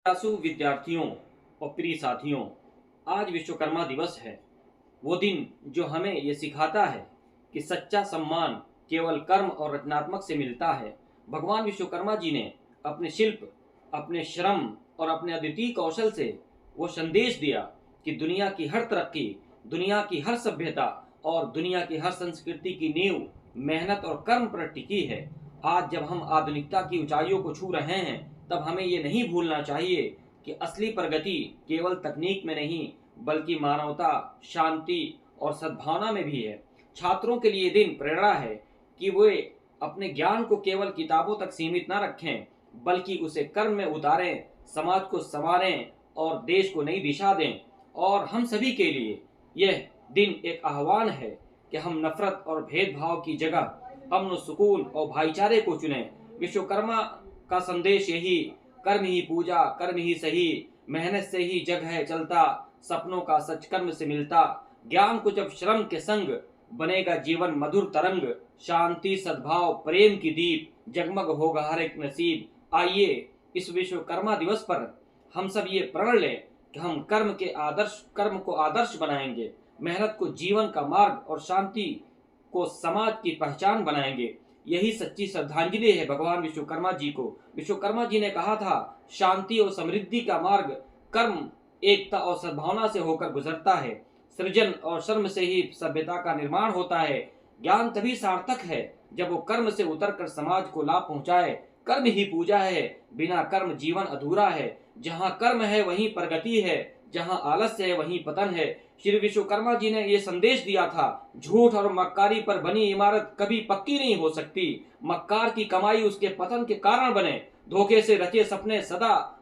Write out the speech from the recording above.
जिज्ञासु विद्यार्थियों और प्रिय साथियों, आज विश्वकर्मा दिवस है। वो दिन जो हमें ये सिखाता है कि सच्चा सम्मान केवल कर्म और रचनात्मक से मिलता है। भगवान विश्वकर्मा जी ने अपने शिल्प, अपने श्रम और अपने अद्वितीय कौशल से वो संदेश दिया कि दुनिया की हर तरक्की, दुनिया की हर सभ्यता और दुनिया की हर संस्कृति की नींव मेहनत और कर्म पर टिकी है। आज जब हम आधुनिकता की ऊंचाइयों को छू रहे हैं, तब हमें ये नहीं भूलना चाहिए कि असली प्रगति केवल तकनीक में नहीं, बल्कि मानवता, शांति और सद्भावना में भी है। छात्रों के लिए दिन प्रेरणा है कि वे अपने ज्ञान को केवल किताबों तक सीमित न रखें, बल्कि उसे कर्म में उतारें, समाज को संवारें और देश को नई दिशा दें। और हम सभी के लिए यह दिन एक आह्वान है कि हम नफरत और भेदभाव की जगह अमन, सुकून और भाईचारे को चुनें। विश्वकर्मा का संदेश यही, कर्म ही पूजा, कर्म ही सही, मेहनत से ही जग है चलता, सपनों का सच कर्म से मिलता। ज्ञान को जब श्रम के संग, बनेगा जीवन मधुर तरंग, शांति सद्भाव प्रेम की दीप, जगमग होगा हर एक नसीब। आइए इस विश्वकर्मा दिवस पर हम सब ये प्रण लें कि हम कर्म को आदर्श बनाएंगे, मेहनत को जीवन का मार्ग और शांति को समाज की पहचान बनाएंगे। यही सच्ची श्रद्धांजलि है भगवान विश्वकर्मा जी को। विश्वकर्मा जी ने कहा था, शांति और समृद्धि का मार्ग कर्म, एकता और सद्भावना से होकर गुजरता है। सृजन और श्रम से ही सभ्यता का निर्माण होता है। ज्ञान तभी सार्थक है जब वो कर्म से उतरकर समाज को लाभ पहुंचाए। कर्म ही पूजा है, बिना कर्म जीवन अधूरा है। जहाँ कर्म है वहीं प्रगति है, जहाँ आलस्य है वहीं पतन है। श्री विश्वकर्मा जी ने ये संदेश दिया था, झूठ और मक्कारी पर बनी इमारत कभी पक्की नहीं हो सकती। मक्कार की कमाई उसके पतन के कारण बने, धोखे से रचे सपने सदा